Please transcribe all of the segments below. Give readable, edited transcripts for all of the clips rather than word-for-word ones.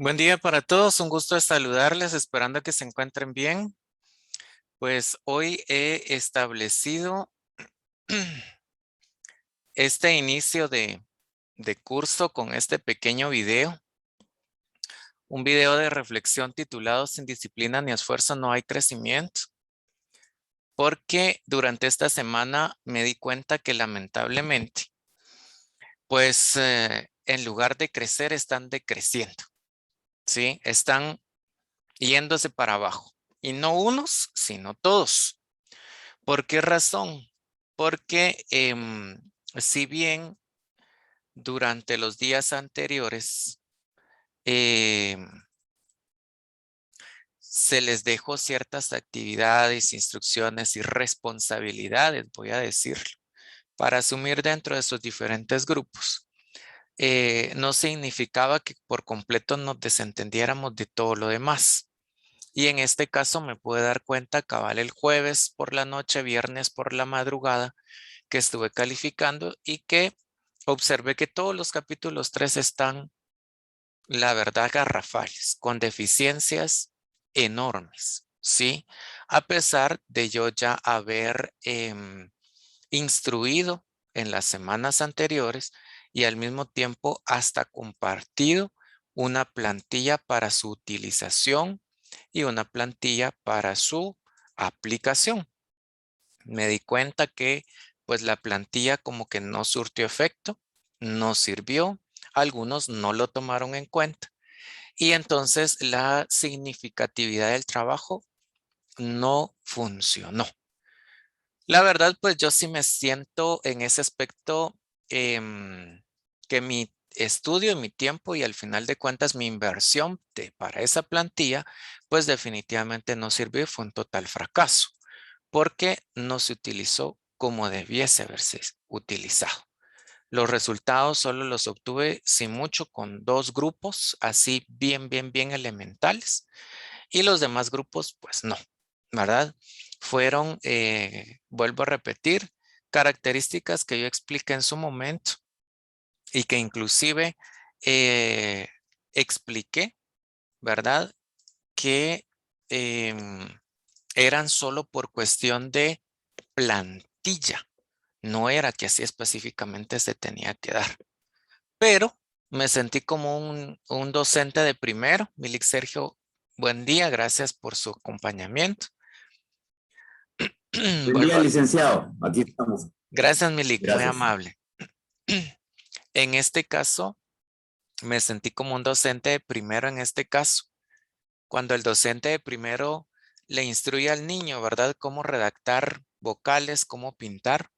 Buen día para todos, un gusto de saludarles, esperando que se encuentren bien. Pues hoy he establecido este inicio de curso con este pequeño video, un video de reflexión titulado Sin disciplina ni esfuerzo no hay crecimiento, porque durante esta semana me di cuenta que lamentablemente, pues en lugar de crecer están decreciendo, ¿sí? Están yéndose para abajo y no unos, sino todos. ¿Por qué razón? Porque si bien durante los días anteriores em, se les dejó ciertas actividades, instrucciones y responsabilidades, voy a decirlo, para asumir dentro de sus diferentes grupos, no significaba que por completo nos desentendiéramos de todo lo demás. Y en este caso me pude dar cuenta cabal el jueves por la noche, viernes por la madrugada, que estuve calificando y que observé que todos los capítulos 3 están, la verdad, garrafales, con deficiencias enormes, ¿sí? A pesar de yo ya haber instruido en las semanas anteriores y al mismo tiempo hasta compartido una plantilla para su utilización y una plantilla para su aplicación. Me di cuenta que pues la plantilla como que no surtió efecto, no sirvió, algunos no lo tomaron en cuenta y entonces la significatividad del trabajo no funcionó. La verdad, pues yo sí me siento en ese aspecto que mi estudio, mi tiempo y al final de cuentas mi inversión para esa plantilla, pues definitivamente no sirvió y fue un total fracaso porque no se utilizó como debiese haberse utilizado. Los resultados solo los obtuve sin mucho con 2 grupos, así bien elementales, y los demás grupos, pues no, ¿verdad? Fueron, vuelvo a repetir, características que yo expliqué en su momento y que inclusive eh, expliqué, ¿verdad? Que em, eran solo por cuestión de plantilla. No era que así específicamente se tenía que dar. Pero me sentí como un docente de primero. Milik Sergio, buen día, gracias por su acompañamiento. Buen día, Vuelvo. licenciado. Aquí estamos. Gracias, Milik, muy Gracias. amable. En este caso, me sentí como un docente de primero en este caso. Cuando el docente de primero le instruye al niño, ¿verdad? Cómo redactar vocales, cómo pintar,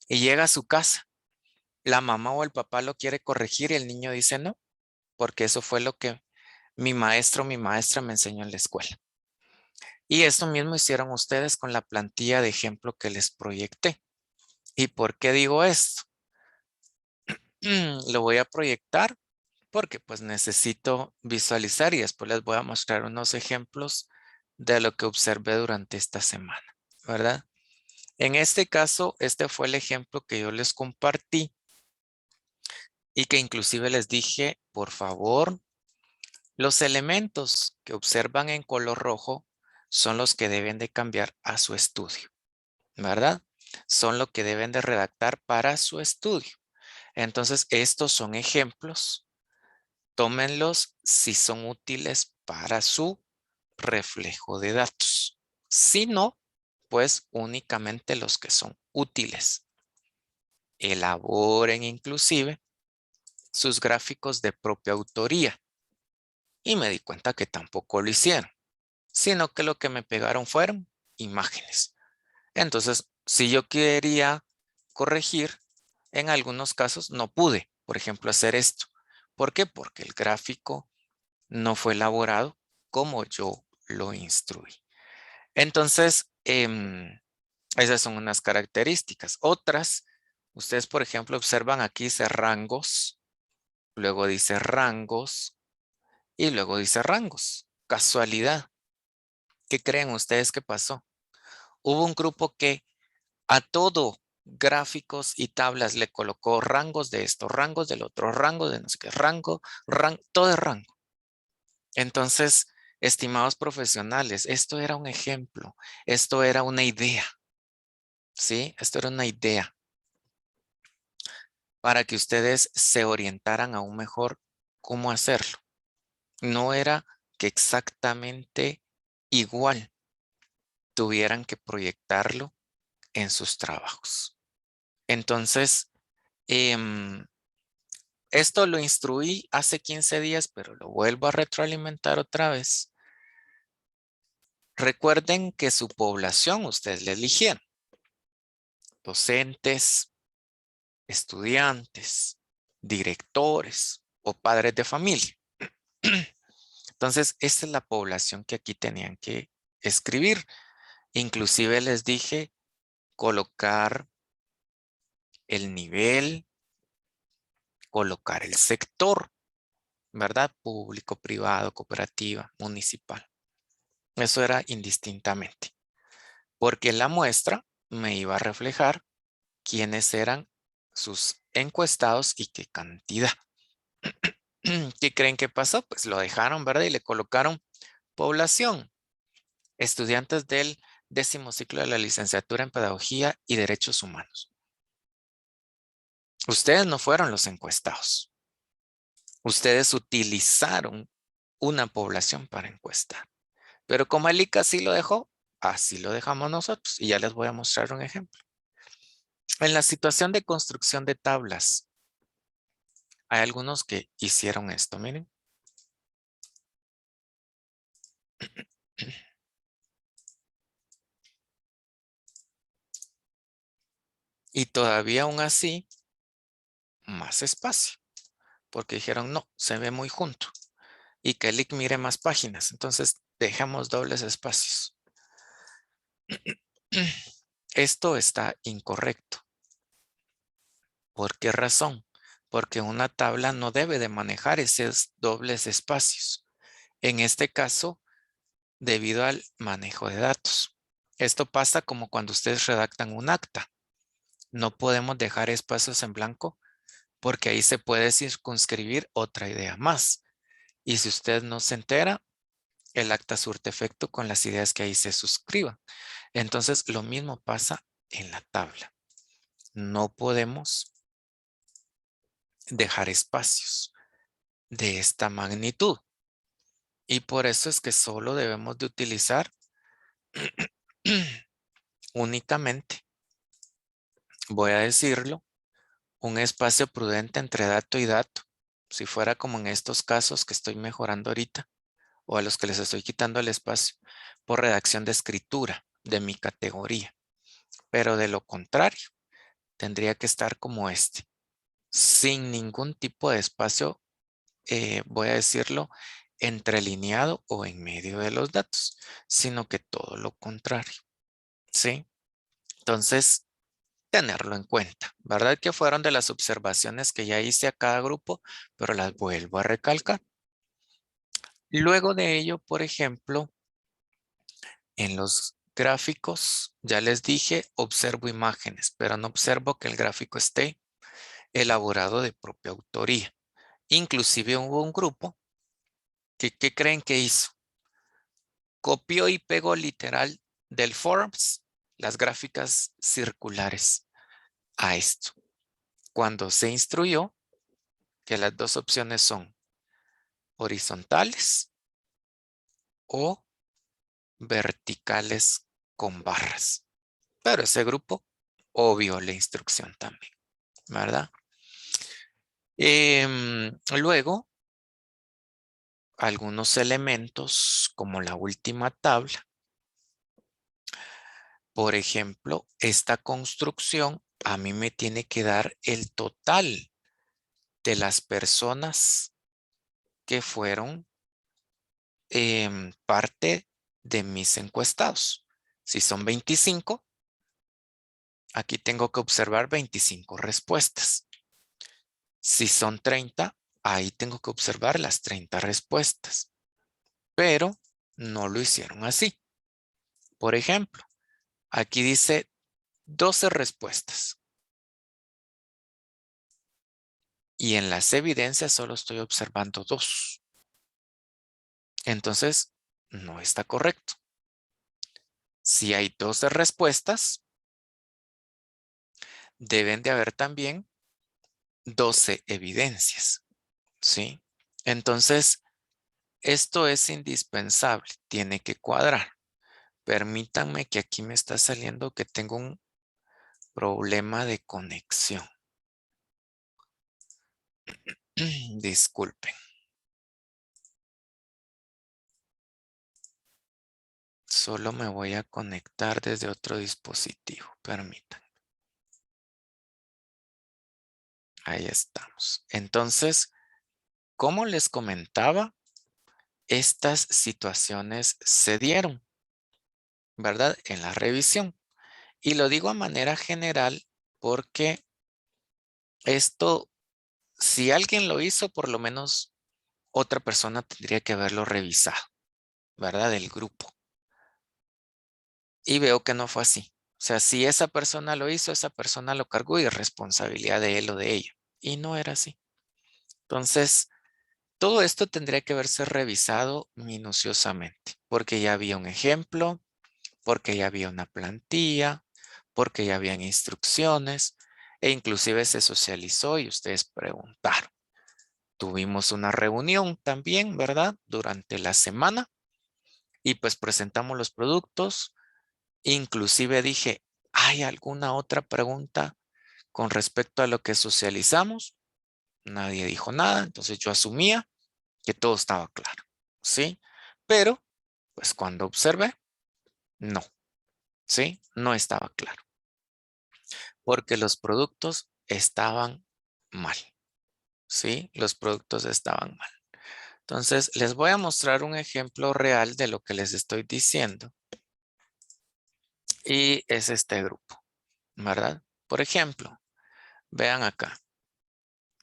y llega a su casa. La mamá o el papá lo quiere corregir y el niño dice no, porque eso fue lo que mi maestro o mi maestra me enseñó en la escuela. Y esto mismo hicieron ustedes con la plantilla de ejemplo que les proyecté. ¿Y por qué digo esto? Lo voy a proyectar porque pues necesito visualizar y después les voy a mostrar unos ejemplos de lo que observé durante esta semana, ¿verdad? En este caso, este fue el ejemplo que yo les compartí y que inclusive les dije, por favor, los elementos que observan en color rojo son los que deben de cambiar a su estudio, ¿verdad? Son lo que deben de redactar para su estudio. Entonces, estos son ejemplos. Tómenlos si son útiles para su reflejo de datos. Si no, pues únicamente los que son útiles. Elaboren inclusive sus gráficos de propia autoría. Y me di cuenta que tampoco lo hicieron, sino que lo que me pegaron fueron imágenes. Entonces, si yo quería corregir, en algunos casos no pude, por ejemplo, hacer esto. ¿Por qué? Porque el gráfico no fue elaborado como yo lo instruí. Entonces, esas son unas características. Otras, ustedes, por ejemplo, observan aquí dice rangos, luego dice rangos y luego dice rangos. Casualidad. ¿Qué creen ustedes que pasó? Hubo un grupo que a todo gráficos y tablas le colocó rangos de esto, rangos del otro, rango de no sé qué, rango, todo es rango. Entonces, estimados profesionales, esto era un ejemplo, esto era una idea, ¿sí? Esto era una idea para que ustedes se orientaran aún mejor cómo hacerlo. No era que exactamente igual tuvieran que proyectarlo en sus trabajos. Entonces, esto lo instruí hace 15 días, pero lo vuelvo a retroalimentar otra vez. Recuerden que su población ustedes la eligieron. Docentes, estudiantes, directores o padres de familia. Entonces, esta es la población que aquí tenían que escribir. Inclusive les dije colocar el nivel, colocar el sector, ¿verdad? Público, privado, cooperativa, municipal. Eso era indistintamente, porque la muestra me iba a reflejar quiénes eran sus encuestados y qué cantidad. ¿Qué creen que pasó? Pues lo dejaron, ¿verdad? Y le colocaron población, estudiantes del 10º ciclo de la licenciatura en Pedagogía y Derechos Humanos. Ustedes no fueron los encuestados. Ustedes utilizaron una población para encuestar. Pero como el ICA sí lo dejó, así lo dejamos nosotros. Y ya les voy a mostrar un ejemplo. En la situación de construcción de tablas, hay algunos que hicieron esto, miren. Y todavía aún así, más espacio. Porque dijeron, no, se ve muy junto. Y que el IC mire más páginas. Entonces, dejamos dobles espacios. Esto está incorrecto. ¿Por qué razón? Porque una tabla no debe de manejar esos dobles espacios. En este caso, debido al manejo de datos. Esto pasa como cuando ustedes redactan un acta. No podemos dejar espacios en blanco porque ahí se puede circunscribir otra idea más. Y si usted no se entera, el acta surte efecto con las ideas que ahí se suscriban. Entonces, lo mismo pasa en la tabla. No podemos dejar espacios de esta magnitud. Y por eso es que solo debemos de utilizar únicamente, voy a decirlo, un espacio prudente entre dato y dato. Si fuera como en estos casos que estoy mejorando ahorita, o a los que les estoy quitando el espacio, por redacción de escritura de mi categoría. Pero de lo contrario, tendría que estar como este, sin ningún tipo de espacio, voy a decirlo, entrelineado o en medio de los datos, sino que todo lo contrario. ¿Sí? Entonces, tenerlo en cuenta, ¿verdad? Que fueron de las observaciones que ya hice a cada grupo, pero las vuelvo a recalcar. Luego de ello, por ejemplo, en los gráficos, ya les dije, observo imágenes, pero no observo que el gráfico esté elaborado de propia autoría. Inclusive hubo un grupo que, ¿qué creen que hizo? Copió y pegó literal del Forbes las gráficas circulares a esto. Cuando se instruyó que las dos opciones son horizontales o verticales con barras. Pero ese grupo obvió la instrucción también, ¿verdad? Luego, algunos elementos como la última tabla. Por ejemplo, esta construcción a mí me tiene que dar el total de las personas que fueron parte de mis encuestados. Si son 25, aquí tengo que observar 25 respuestas. Si son 30, ahí tengo que observar las 30 respuestas. Pero no lo hicieron así. Por ejemplo, aquí dice 12 respuestas. Y en las evidencias solo estoy observando 2. Entonces, no está correcto. Si hay 12 respuestas, deben de haber también 12 evidencias, ¿sí? Entonces, esto es indispensable, tiene que cuadrar. Permítanme que aquí me está saliendo que tengo un problema de conexión. Disculpen. Solo me voy a conectar desde otro dispositivo. Permítanme. Ahí estamos. Entonces, como les comentaba, estas situaciones se dieron, ¿verdad? En la revisión. Y lo digo a manera general porque esto, si alguien lo hizo, por lo menos otra persona tendría que haberlo revisado, ¿verdad? Del grupo. Y veo que no fue así. O sea, si esa persona lo hizo, esa persona lo cargó y es responsabilidad de él o de ella. Y no era así. Entonces, todo esto tendría que haberse revisado minuciosamente, porque ya había un ejemplo, porque ya había una plantilla, porque ya habían instrucciones e inclusive se socializó y ustedes preguntaron. Tuvimos una reunión también, ¿verdad? Durante la semana y pues presentamos los productos. Inclusive dije, ¿hay alguna otra pregunta con respecto a lo que socializamos? Nadie dijo nada, entonces yo asumía que todo estaba claro, ¿sí? Pero, pues cuando observé, no, ¿sí? No estaba claro, porque los productos estaban mal, ¿sí? Los productos estaban mal. Entonces, les voy a mostrar un ejemplo real de lo que les estoy diciendo y es este grupo, ¿verdad? Por ejemplo, vean acá,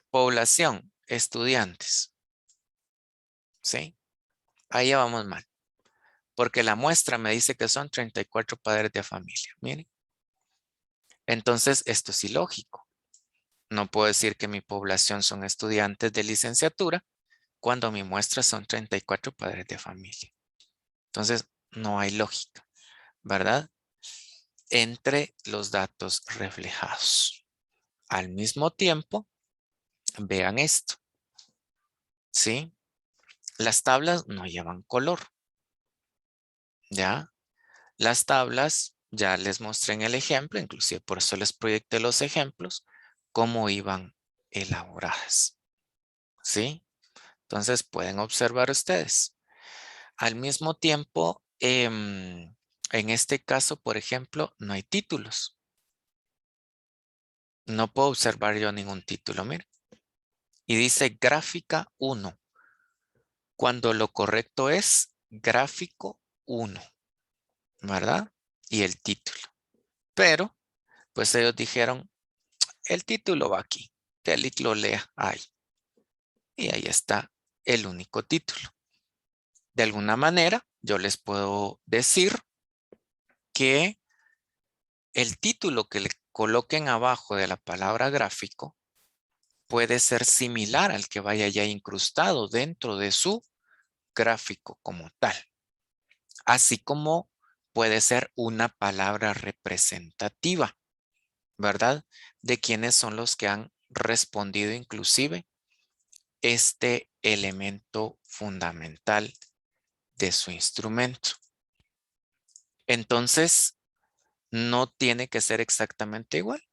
población, estudiantes, ¿sí? Ahí ya vamos mal, porque la muestra me dice que son 34 padres de familia, miren. Entonces, esto es ilógico. No puedo decir que mi población son estudiantes de licenciatura cuando mi muestra son 34 padres de familia. Entonces, no hay lógica, ¿verdad? Entre los datos reflejados. Al mismo tiempo, vean esto, ¿sí? Las tablas no llevan color, ¿ya? Las tablas, ya les mostré en el ejemplo, inclusive por eso les proyecté los ejemplos, cómo iban elaboradas, ¿sí? Entonces pueden observar ustedes. Al mismo tiempo, en este caso, por ejemplo, no hay títulos. No puedo observar yo ningún título, mire. Y dice gráfica 1, cuando lo correcto es gráfico 1, ¿verdad? Y el título. Pero, pues ellos dijeron, el título va aquí, que el lo lea ahí. Y ahí está el único título. De alguna manera, yo les puedo decir que el título que le coloquen abajo de la palabra gráfico puede ser similar al que vaya ya incrustado dentro de su gráfico como tal. Así como puede ser una palabra representativa, ¿verdad? De quiénes son los que han respondido inclusive este elemento fundamental de su instrumento. Entonces, no tiene que ser exactamente igual,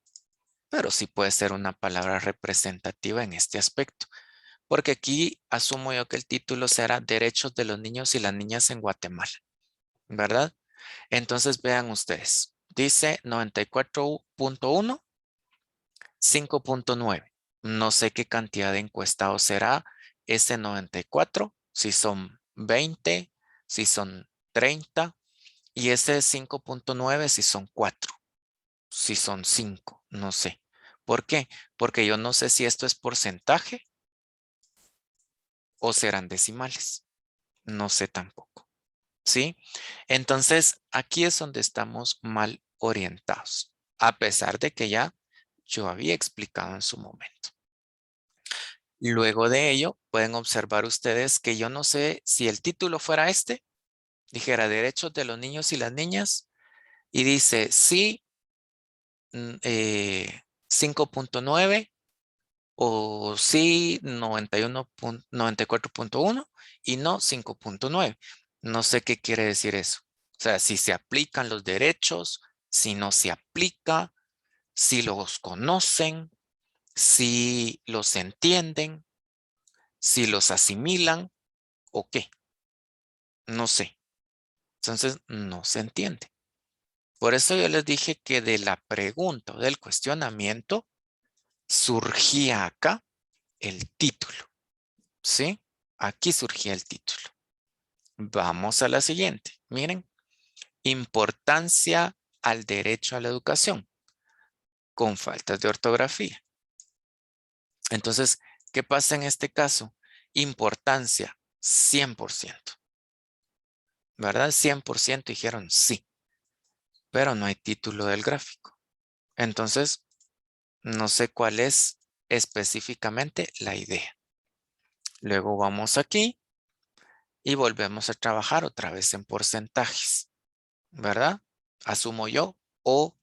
pero sí puede ser una palabra representativa en este aspecto. Porque aquí asumo yo que el título será Derechos de los niños y las niñas en Guatemala, ¿verdad? Entonces vean ustedes, dice 94.1, 5.9. No sé qué cantidad de encuestados será ese 94, si son 20, si son 30, y ese 5.9 si son 4, si son 5, no sé. ¿Por qué? Porque yo no sé si esto es porcentaje o serán decimales. No sé tampoco. ¿Sí? Entonces, aquí es donde estamos mal orientados, a pesar de que ya yo había explicado en su momento. Luego de ello, pueden observar ustedes que yo no sé si el título fuera este, dijera Derechos de los niños y las niñas, y dice sí, 5.9 o sí 94.1 y no 5.9. No sé qué quiere decir eso. O sea, si se aplican los derechos, si no se aplica, si los conocen, si los entienden, si los asimilan o qué. No sé. Entonces, no se entiende. Por eso yo les dije que de la pregunta o del cuestionamiento surgía acá el título. ¿Sí? Aquí surgía el título. Vamos a la siguiente. Miren, importancia al derecho a la educación con faltas de ortografía. Entonces, ¿qué pasa en este caso? Importancia, 100%. ¿Verdad? 100% dijeron sí, pero no hay título del gráfico. Entonces, no sé cuál es específicamente la idea. Luego vamos aquí y volvemos a trabajar otra vez en porcentajes, ¿verdad? Asumo yo, o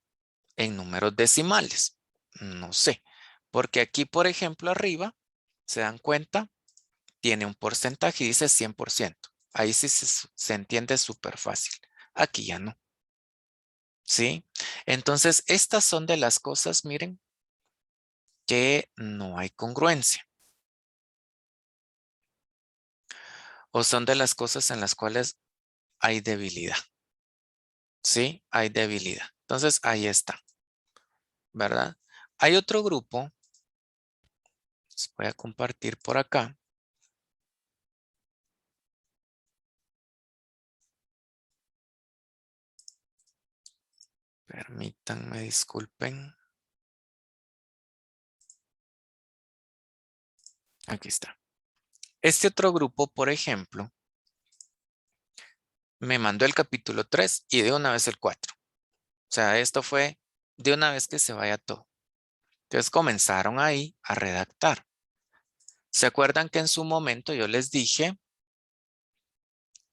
en números decimales. No sé, porque aquí, por ejemplo, arriba, se dan cuenta, tiene un porcentaje y dice 100%. Ahí sí se entiende súper fácil. Aquí ya no. ¿Sí? Entonces, estas son de las cosas, miren, que no hay congruencia. O son de las cosas en las cuales hay debilidad. ¿Sí? Hay debilidad. Entonces, ahí está. ¿Verdad? Hay otro grupo. Les voy a compartir por acá. Permítanme, disculpen. Aquí está. Este otro grupo, por ejemplo, me mandó el capítulo 3 y de una vez el 4. O sea, esto fue de una vez que se vaya todo. Entonces comenzaron ahí a redactar. ¿Se acuerdan que en su momento yo les dije,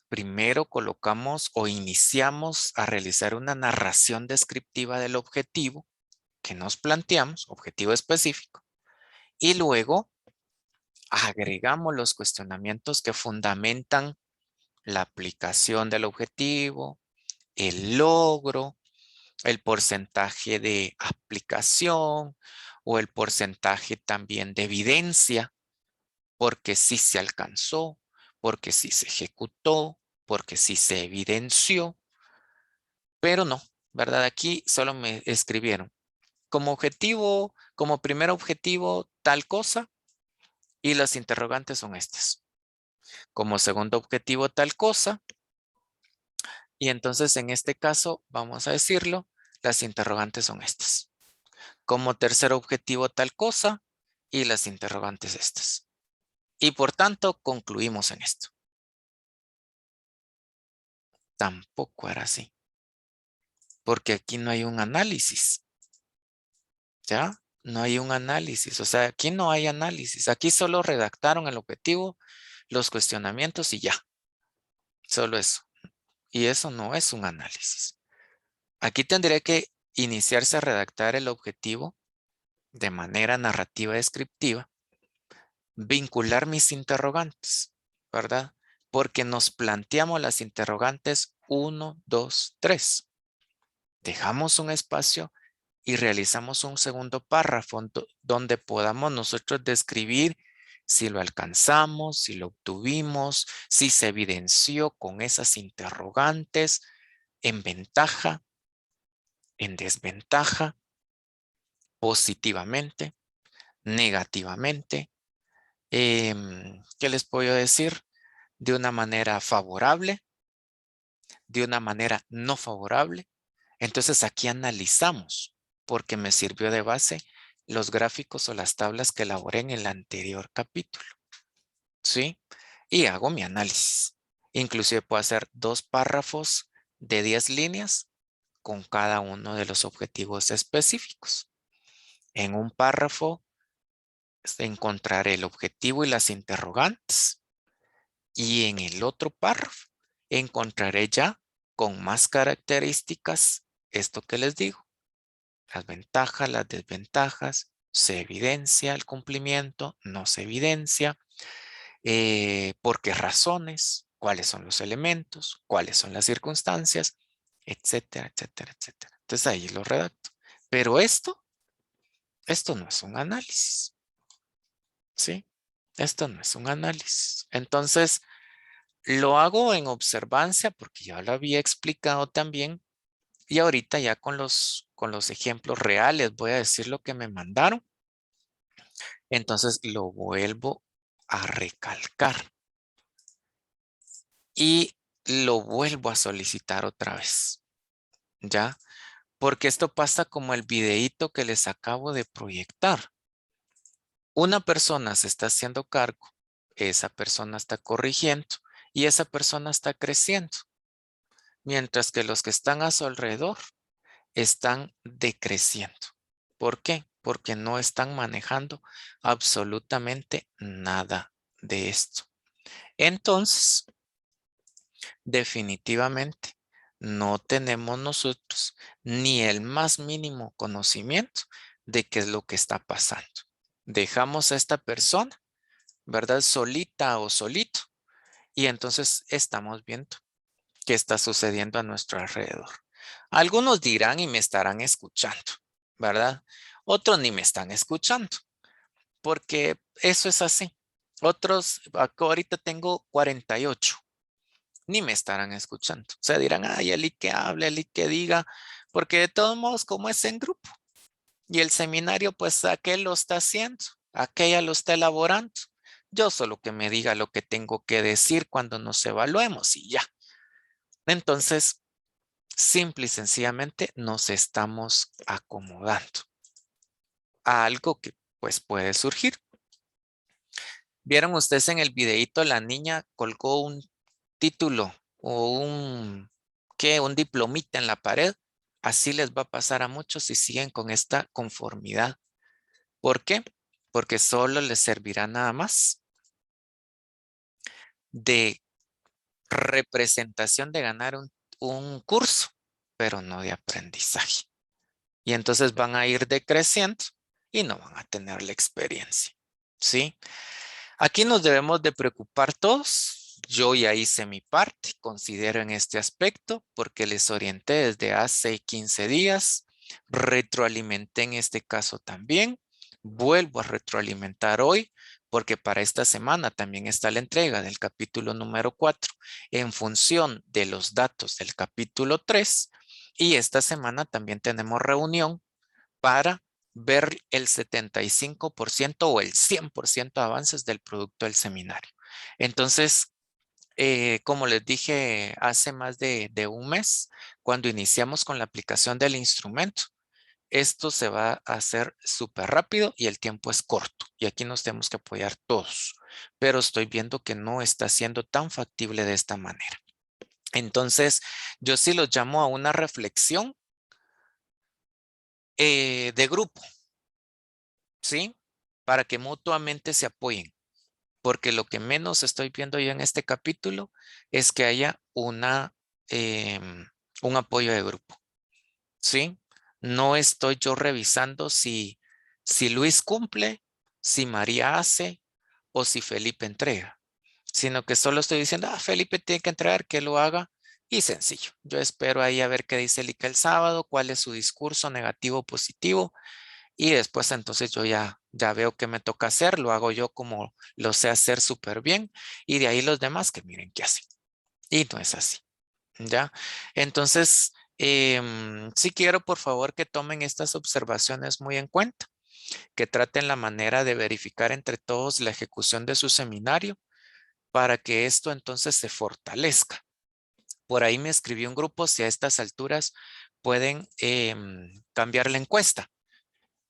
primero colocamos o iniciamos a realizar una narración descriptiva del objetivo que nos planteamos, objetivo específico, y luego agregamos los cuestionamientos que fundamentan la aplicación del objetivo, el logro, el porcentaje de aplicación o el porcentaje también de evidencia, porque sí se alcanzó, porque sí se ejecutó, porque sí se evidenció, pero no, ¿verdad? Aquí solo me escribieron como objetivo, como primer objetivo, tal cosa, y las interrogantes son estas. Como segundo objetivo, tal cosa, y entonces en este caso, vamos a decirlo, las interrogantes son estas. Como tercer objetivo, tal cosa, y las interrogantes estas. Y por tanto, concluimos en esto. Tampoco era así, porque aquí no hay un análisis, ¿ya? No hay un análisis, o sea, aquí no hay análisis. Aquí solo redactaron el objetivo, los cuestionamientos y ya. Solo eso. Y eso no es un análisis. Aquí tendría que iniciarse a redactar el objetivo de manera narrativa descriptiva, vincular mis interrogantes, ¿verdad? Porque nos planteamos las interrogantes 1, 2, 3. Dejamos un espacio y realizamos un segundo párrafo donde podamos nosotros describir si lo alcanzamos, si lo obtuvimos, si se evidenció con esas interrogantes en ventaja, en desventaja, positivamente, negativamente. ¿Qué les puedo decir? De una manera favorable, de una manera no favorable. Entonces aquí analizamos, porque me sirvió de base los gráficos o las tablas que elaboré en el anterior capítulo. ¿Sí? Y hago mi análisis. Inclusive puedo hacer 2 párrafos de 10 líneas con cada uno de los objetivos específicos. En un párrafo encontraré el objetivo y las interrogantes. Y en el otro párrafo encontraré ya con más características esto que les digo. Las ventajas, las desventajas, se evidencia el cumplimiento, no se evidencia, por qué razones, cuáles son los elementos, cuáles son las circunstancias, etcétera, etcétera, etcétera. Entonces ahí lo redacto. Pero esto no es un análisis, ¿sí? Esto no es un análisis. Entonces, lo hago en observancia porque ya lo había explicado también y ahorita ya con los ejemplos reales voy a decir lo que me mandaron. Entonces lo vuelvo a recalcar y lo vuelvo a solicitar otra vez, ¿ya? Porque esto pasa como el videíto que les acabo de proyectar. Una persona se está haciendo cargo, esa persona está corrigiendo y esa persona está creciendo, mientras que los que están a su alrededor están decreciendo. ¿Por qué? Porque no están manejando absolutamente nada de esto. Entonces, definitivamente, no tenemos nosotros ni el más mínimo conocimiento de qué es lo que está pasando. Dejamos a esta persona, ¿verdad? Solita o solito, y entonces estamos viendo qué está sucediendo a nuestro alrededor. Algunos dirán y me estarán escuchando, ¿verdad? Otros ni me están escuchando, porque eso es así. Otros, ahorita tengo 48, ni me estarán escuchando. O sea, dirán, ay, Eli que hable, Eli que diga, porque de todos modos, como es en grupo, y el seminario, pues aquel lo está haciendo, aquella lo está elaborando. Yo solo que me diga lo que tengo que decir cuando nos evaluemos y ya. Entonces, simple y sencillamente nos estamos acomodando a algo que pues puede surgir. ¿Vieron ustedes en el videíto la niña colgó un título o un diplomita en la pared? Así les va a pasar a muchos si siguen con esta conformidad. ¿Por qué? Porque solo les servirá nada más de representación de ganar un curso, pero no de aprendizaje. Y entonces van a ir decreciendo y no van a tener la experiencia. ¿Sí? Aquí nos debemos de preocupar todos. Yo ya hice mi parte, considero en este aspecto, porque les orienté desde hace 15 días, retroalimenté en este caso también, vuelvo a retroalimentar hoy, porque para esta semana también está la entrega del capítulo número 4 en función de los datos del capítulo 3 y esta semana también tenemos reunión para ver el 75% o el 100% de avances del producto del seminario. Entonces, como les dije hace más de un mes, cuando iniciamos con la aplicación del instrumento, esto se va a hacer súper rápido y el tiempo es corto. Y aquí nos tenemos que apoyar todos. Pero estoy viendo que no está siendo tan factible de esta manera. Entonces, yo sí los llamo a una reflexión de grupo. ¿Sí? Para que mutuamente se apoyen, porque lo que menos estoy viendo yo en este capítulo es que haya un apoyo de grupo, ¿sí? No estoy yo revisando si Luis cumple, si María hace o si Felipe entrega, sino que solo estoy diciendo, Felipe tiene que entregar, que lo haga y sencillo. Yo espero ahí a ver qué dice Lica el sábado, cuál es su discurso negativo o positivo y después entonces yo ya veo qué me toca hacer, lo hago yo como lo sé hacer súper bien y de ahí los demás que miren qué hacen. Y no es así, ¿ya? Entonces, sí quiero por favor que tomen estas observaciones muy en cuenta, que traten la manera de verificar entre todos la ejecución de su seminario para que esto entonces se fortalezca. Por ahí me escribió un grupo si a estas alturas pueden cambiar la encuesta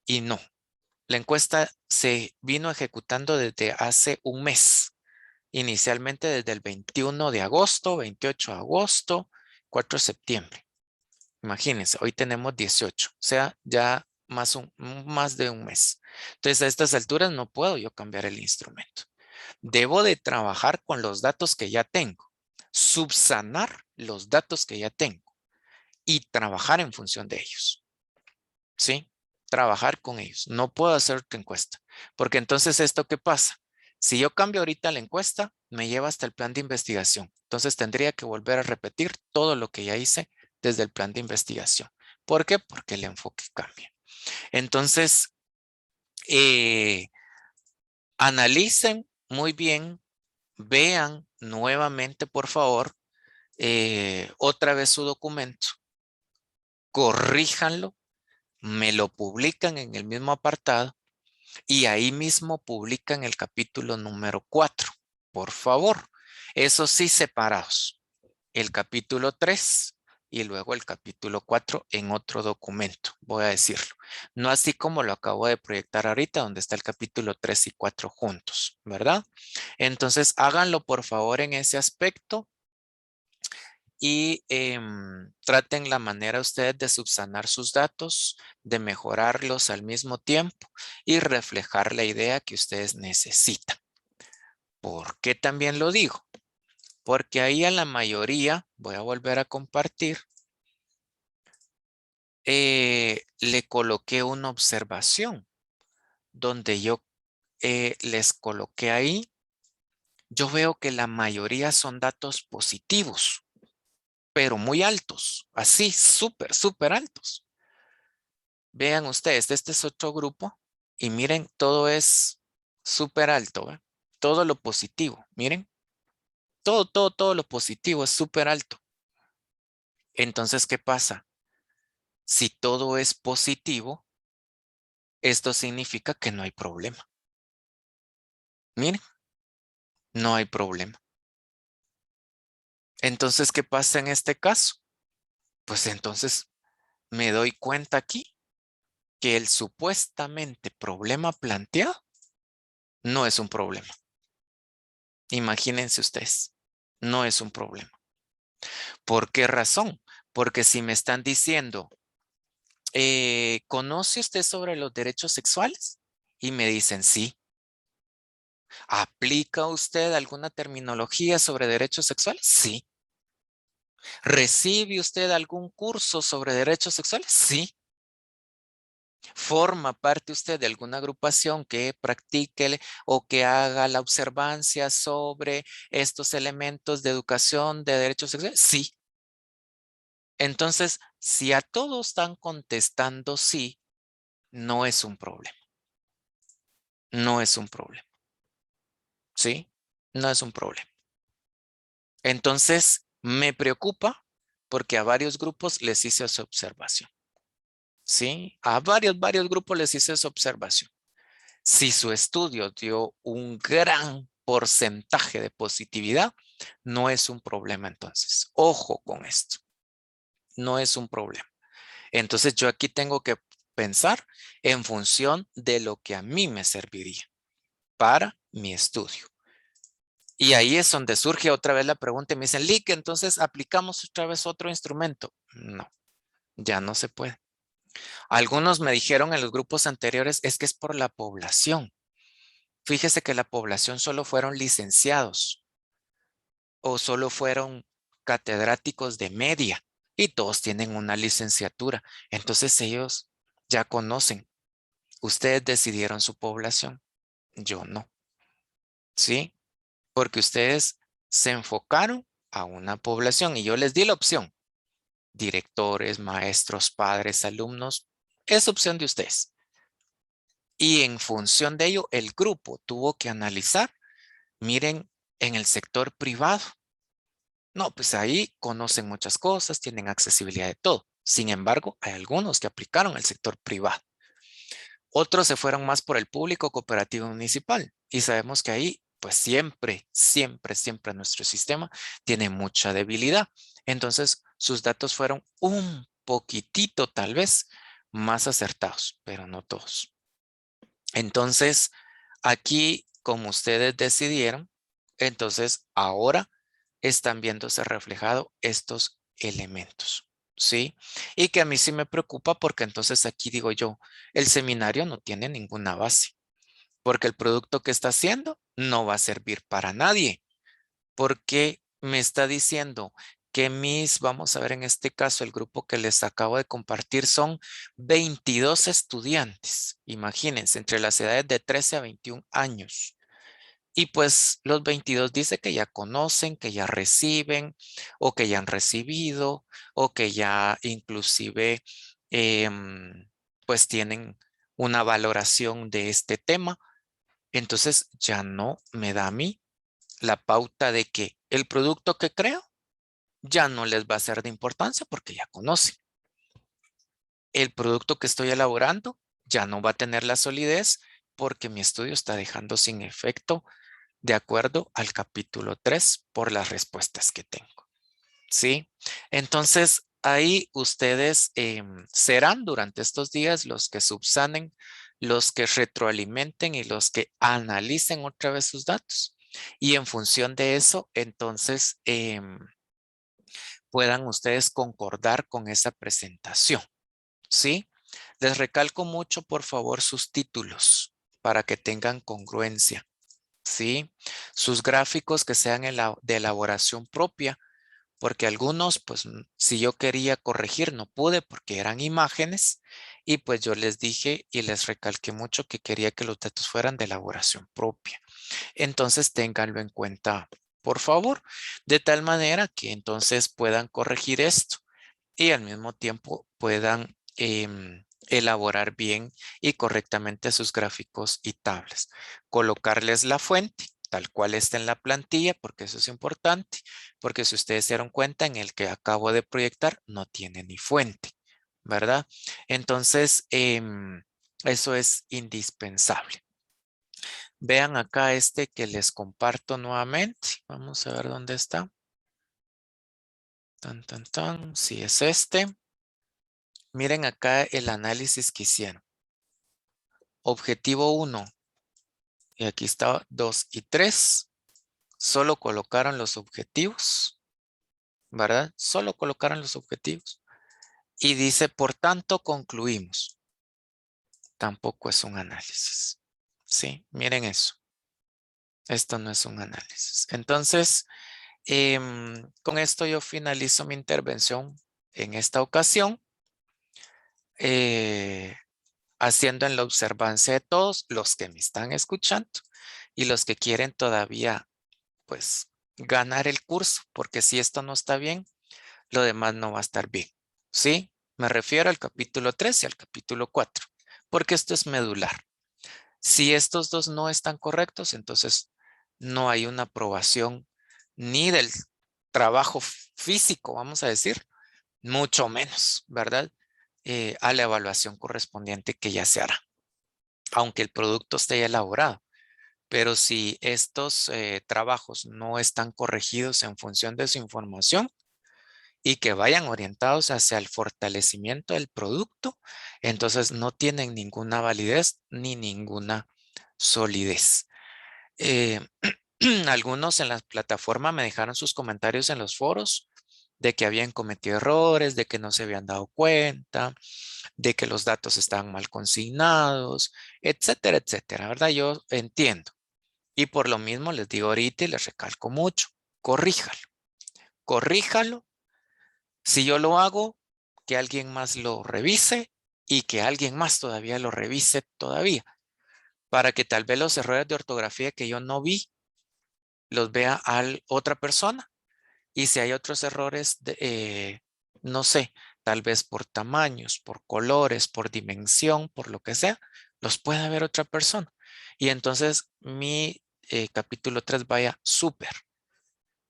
y no. La encuesta se vino ejecutando desde hace un mes, inicialmente desde el 21 de agosto, 28 de agosto, 4 de septiembre. Imagínense, hoy tenemos 18, o sea, ya más de un mes. Entonces, a estas alturas no puedo yo cambiar el instrumento. Debo de trabajar con los datos que ya tengo, subsanar los datos que ya tengo y trabajar en función de ellos. ¿Sí? Trabajar con ellos. No puedo hacer otra encuesta, porque entonces esto ¿qué pasa? Si yo cambio ahorita la encuesta, me lleva hasta el plan de investigación. Entonces tendría que volver a repetir todo lo que ya hice desde el plan de investigación. ¿Por qué? Porque el enfoque cambia. Entonces, eh, analicen muy bien, vean nuevamente, por favor, otra vez su documento, corríjanlo, me lo publican en el mismo apartado y ahí mismo publican el capítulo número 4. Por favor, eso sí separados. El capítulo 3 y luego el capítulo 4 en otro documento, voy a decirlo. No así como lo acabo de proyectar ahorita, donde está el capítulo 3 y 4 juntos, ¿verdad? Entonces, háganlo por favor en ese aspecto y traten la manera ustedes de subsanar sus datos, de mejorarlos al mismo tiempo y reflejar la idea que ustedes necesitan. ¿Por qué también lo digo? Porque ahí a la mayoría, voy a volver a compartir, le coloqué una observación donde yo les coloqué ahí. Yo veo que la mayoría son datos positivos, pero muy altos, así, súper, súper altos. Vean ustedes, este es otro grupo y miren, todo es súper alto, ¿ve? Todo lo positivo, miren, todo lo positivo es súper alto. Entonces, ¿qué pasa? Si todo es positivo, esto significa que no hay problema. Miren, no hay problema. Entonces, ¿qué pasa en este caso? Pues entonces me doy cuenta aquí que el supuestamente problema planteado no es un problema. Imagínense ustedes, no es un problema. ¿Por qué razón? Porque si me están diciendo, ¿conoce usted sobre los derechos sexuales? Y me dicen sí. ¿Aplica usted alguna terminología sobre derechos sexuales? Sí. ¿Recibe usted algún curso sobre derechos sexuales? Sí. ¿Forma parte usted de alguna agrupación que practique o que haga la observancia sobre estos elementos de educación de derechos sexuales? Sí. Entonces, si a todos están contestando sí, no es un problema. No es un problema. ¿Sí? No es un problema. Entonces, me preocupa porque a varios grupos les hice esa observación. ¿Sí? A varios grupos les hice esa observación. Si su estudio dio un gran porcentaje de positividad, no es un problema entonces. Ojo con esto. No es un problema. Entonces yo aquí tengo que pensar en función de lo que a mí me serviría para mi estudio. Y ahí es donde surge otra vez la pregunta y me dicen, Lick, entonces aplicamos otra vez otro instrumento. No, ya no se puede. Algunos me dijeron en los grupos anteriores, es que es por la población. Fíjese que la población solo fueron licenciados o solo fueron catedráticos de media y todos tienen una licenciatura. Entonces ellos ya conocen. Ustedes decidieron su población, yo no. ¿Sí? Porque ustedes se enfocaron a una población y yo les di la opción. Directores, maestros, padres, alumnos, es opción de ustedes. Y en función de ello, el grupo tuvo que analizar, miren, en el sector privado. No, pues ahí conocen muchas cosas, tienen accesibilidad de todo. Sin embargo, hay algunos que aplicaron al sector privado. Otros se fueron más por el público cooperativo municipal y sabemos que ahí pues siempre nuestro sistema tiene mucha debilidad. Entonces sus datos fueron un poquitito tal vez más acertados, pero no todos. Entonces aquí como ustedes decidieron, entonces ahora están viéndose reflejado estos elementos. ¿sí? Y que a mí sí me preocupa porque entonces aquí digo yo, el seminario no tiene ninguna base, porque el producto que está haciendo no va a servir para nadie, porque me está diciendo que vamos a ver en este caso, el grupo que les acabo de compartir son 22 estudiantes, imagínense, entre las edades de 13 a 21 años. Y pues los 22 dice que ya conocen, que ya reciben o que ya han recibido o que ya inclusive pues tienen una valoración de este tema. Entonces ya no me da a mí la pauta de que el producto que creo ya no les va a ser de importancia porque ya conocen. El producto que estoy elaborando ya no va a tener la solidez porque mi estudio está dejando sin efecto de acuerdo al capítulo 3 por las respuestas que tengo. ¿Sí? Entonces, ahí ustedes serán durante estos días los que subsanen, los que retroalimenten y los que analicen otra vez sus datos. Y en función de eso, entonces, puedan ustedes concordar con esa presentación. ¿Sí? Les recalco mucho, por favor, sus títulos para que tengan congruencia. ¿Sí? Sus gráficos que sean de elaboración propia, porque algunos, pues si yo quería corregir, no pude porque eran imágenes y pues yo les dije y les recalqué mucho que quería que los datos fueran de elaboración propia. Entonces ténganlo en cuenta, por favor, de tal manera que entonces puedan corregir esto y al mismo tiempo puedan elaborar bien y correctamente sus gráficos y tablas. Colocarles la fuente tal cual está en la plantilla, porque eso es importante, porque si ustedes se dieron cuenta en el que acabo de proyectar no tiene ni fuente, ¿verdad? Entonces, eso es indispensable. Vean acá este que les comparto nuevamente. Vamos a ver dónde está. Tan, tan, tan. Sí, es este. Miren acá el análisis que hicieron. Objetivo 1. Y aquí está 2 y 3. Solo colocaron los objetivos, ¿verdad? Solo colocaron los objetivos. Y dice, por tanto, concluimos. Tampoco es un análisis. Sí, miren eso. Esto no es un análisis. Entonces, con esto yo finalizo mi intervención en esta ocasión. Haciendo en la observancia de todos los que me están escuchando y los que quieren todavía, pues, ganar el curso, porque si esto no está bien, lo demás no va a estar bien. ¿Sí? Me refiero al capítulo 3 y al capítulo 4, porque esto es medular. Si estos dos no están correctos, entonces no hay una aprobación ni del trabajo físico, vamos a decir, mucho menos, ¿verdad? A la evaluación correspondiente que ya se hará, aunque el producto esté ya elaborado. Pero si estos trabajos no están corregidos en función de su información y que vayan orientados hacia el fortalecimiento del producto, entonces no tienen ninguna validez ni ninguna solidez. Eh, algunos en la plataforma me dejaron sus comentarios en los foros de que habían cometido errores, de que no se habían dado cuenta, de que los datos estaban mal consignados, etcétera, etcétera, ¿verdad? Yo entiendo. Y por lo mismo les digo ahorita y les recalco mucho, corríjalo, corríjalo. Si yo lo hago, que alguien más lo revise y que alguien más todavía lo revise todavía, para que tal vez los errores de ortografía que yo no vi, los vea a otra persona. Y si hay otros errores, no sé, tal vez por tamaños, por colores, por dimensión, por lo que sea, los pueda ver otra persona. Y entonces mi capítulo 3 vaya súper.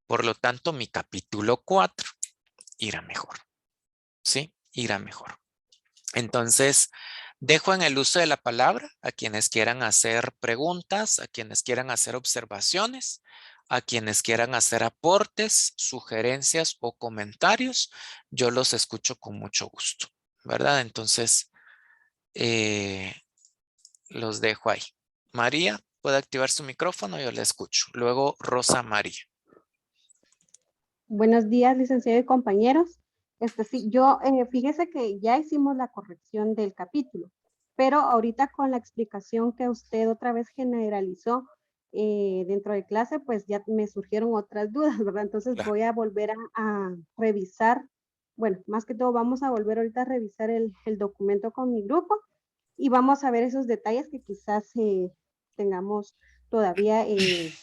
Por lo tanto, mi capítulo 4 irá mejor. ¿Sí? Irá mejor. Entonces, dejo en el uso de la palabra a quienes quieran hacer preguntas, a quienes quieran hacer observaciones, a quienes quieran hacer aportes, sugerencias o comentarios. Yo los escucho con mucho gusto, ¿verdad? Entonces, eh, los dejo ahí. María, puede activar su micrófono, yo le escucho. Luego, Rosa María. Buenos días, licenciado y compañeros. Sí, yo, fíjese que ya hicimos la corrección del capítulo, pero ahorita con la explicación que usted otra vez generalizó dentro de clase, pues ya me surgieron otras dudas, ¿verdad? Entonces Claro. voy a volver a revisar, bueno, más que todo vamos a volver ahorita a revisar el documento con mi grupo y vamos a ver esos detalles que quizás tengamos todavía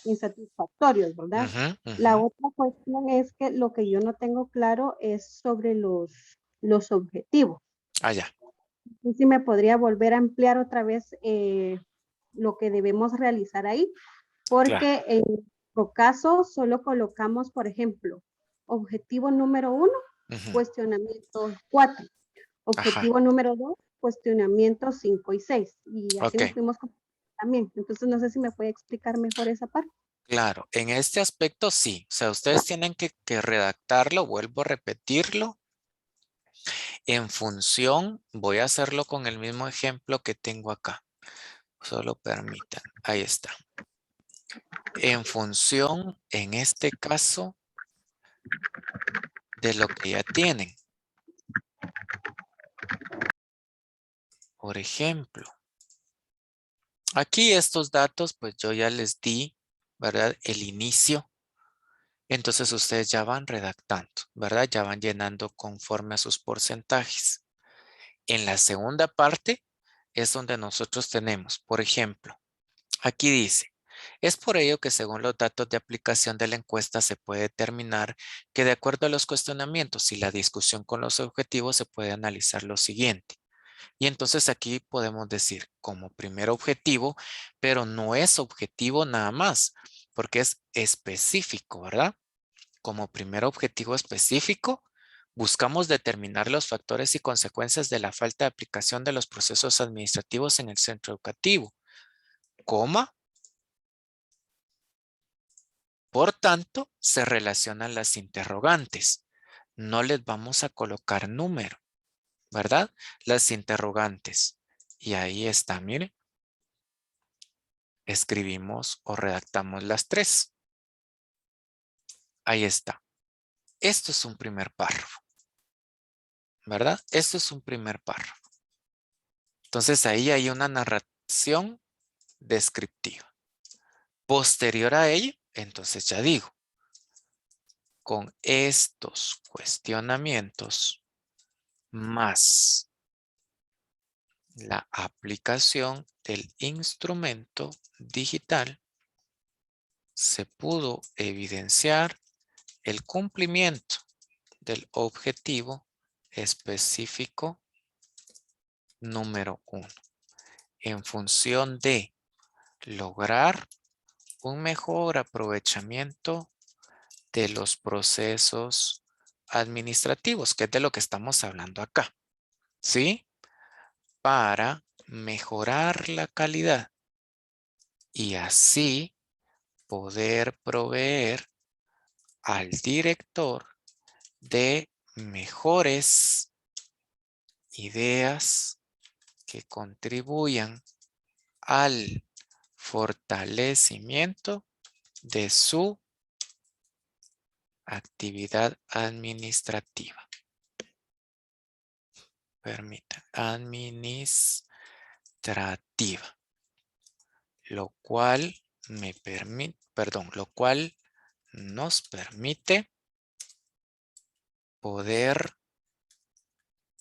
insatisfactorios, ¿verdad? Ujú, La ujú. otra cuestión es que lo que yo no tengo claro es sobre los objetivos. Ah, ya. No sé si me podría volver a ampliar otra vez lo que debemos realizar ahí, Claro. porque en nuestro caso solo colocamos, por ejemplo, objetivo número 1, Ujú. cuestionamiento 4. Ajá. Objetivo número 2, cuestionamientos 5 y 6. Y así Ok. nos fuimos también. Entonces, no sé si me puede explicar mejor esa parte. Claro. En este aspecto sí. O sea, ustedes tienen que redactarlo, vuelvo a repetirlo. En función, voy a hacerlo con el mismo ejemplo que tengo acá. Solo permitan. Ahí está. En función, en este caso, de lo que ya tienen. Por ejemplo, aquí estos datos, pues yo ya les di, ¿verdad? El inicio. Entonces ustedes ya van redactando, ¿verdad? Ya van llenando conforme a sus porcentajes. En la segunda parte es donde nosotros tenemos, por ejemplo, aquí dice, es por ello que según los datos de aplicación de la encuesta se puede determinar que de acuerdo a los cuestionamientos y la discusión con los objetivos se puede analizar lo siguiente. Y entonces aquí podemos decir como primer objetivo, pero no es objetivo nada más, porque es específico, ¿verdad? Como primer objetivo específico, buscamos determinar los factores y consecuencias de la falta de aplicación de los procesos administrativos en el centro educativo, coma. Por tanto, se relacionan las interrogantes. No les vamos a colocar número, ¿verdad? Las interrogantes. Y ahí está, miren. Escribimos o redactamos las tres. Ahí está. Esto es un primer párrafo, ¿verdad? Esto es un primer párrafo. Entonces ahí hay una narración descriptiva. Posterior a ello, entonces ya digo, con estos cuestionamientos más la aplicación del instrumento digital, se pudo evidenciar el cumplimiento del objetivo específico número 1 en función de lograr un mejor aprovechamiento de los procesos administrativos, que es de lo que estamos hablando acá, ¿sí? Para mejorar la calidad y así poder proveer al director de mejores ideas que contribuyan al fortalecimiento de su actividad administrativa. Permitan, administrativa, lo cual me permite, perdón, lo cual nos permite poder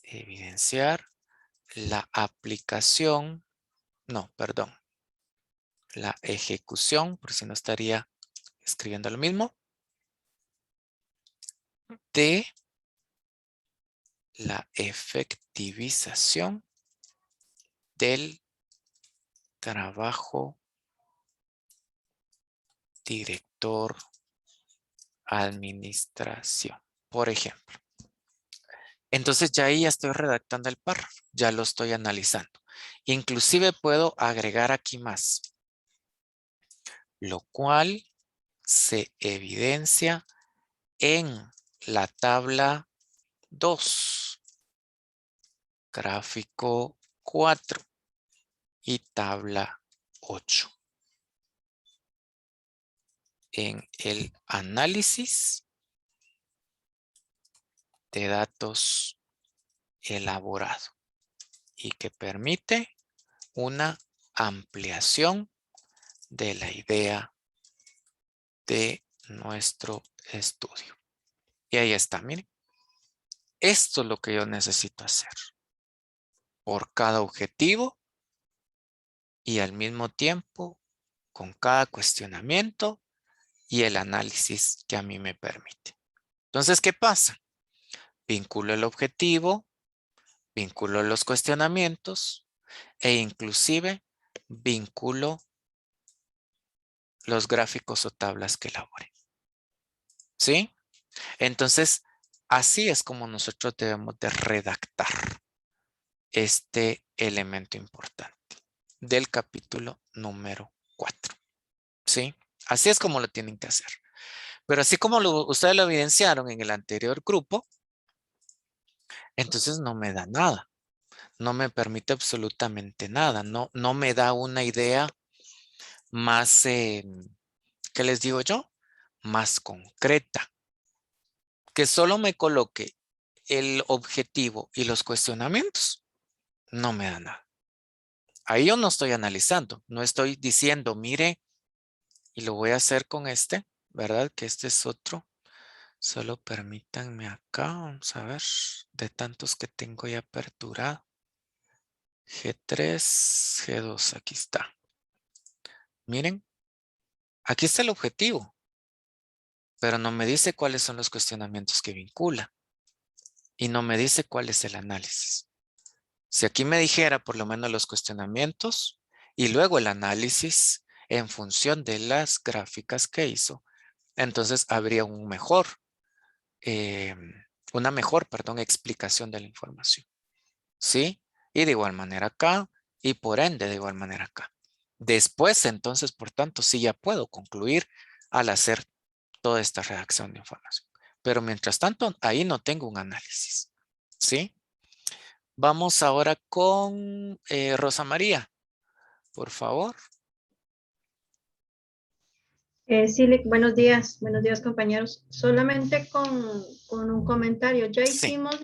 evidenciar la aplicación, no, perdón, la ejecución, por si no estaría escribiendo lo mismo, de la efectivización del trabajo director administración, por ejemplo. Entonces ya ahí ya estoy redactando el párrafo, ya lo estoy analizando. Inclusive puedo agregar aquí más, lo cual se evidencia en la tabla 2, gráfico 4 y tabla 8. En el análisis de datos elaborado y que permite una ampliación de la idea de nuestro estudio. Y ahí está, miren. Esto es lo que yo necesito hacer por cada objetivo y al mismo tiempo con cada cuestionamiento y el análisis que a mí me permite. Entonces, ¿qué pasa? Vinculo el objetivo, vinculo los cuestionamientos e inclusive vinculo los gráficos o tablas que elabore. ¿Sí? Entonces, así es como nosotros debemos de redactar este elemento importante del capítulo número 4. ¿Sí? Así es como lo tienen que hacer. Pero así como ustedes lo evidenciaron en el anterior grupo, entonces no me da nada. No me permite absolutamente nada. No me da una idea más, ¿qué les digo yo? Más concreta. Que solo me coloque el objetivo y los cuestionamientos, no me da nada. Ahí yo no estoy analizando, no estoy diciendo, mire, y lo voy a hacer con este, ¿verdad? Que este es otro. Solo permítanme acá, vamos a ver, de tantos que tengo ya aperturado. G3, G2, aquí está. Miren, aquí está el objetivo, pero no me dice cuáles son los cuestionamientos que vincula y no me dice cuál es el análisis. Si aquí me dijera por lo menos los cuestionamientos y luego el análisis en función de las gráficas que hizo, entonces habría una mejor, explicación de la información. ¿Sí? Y de igual manera acá y por ende de igual manera acá. Después, entonces, por tanto, sí ya puedo concluir al hacer toda esta redacción de información. Pero mientras tanto, ahí no tengo un análisis. ¿Sí? Vamos ahora con Rosa María, por favor. Buenos días compañeros. Solamente con un comentario. Ya Sí. hicimos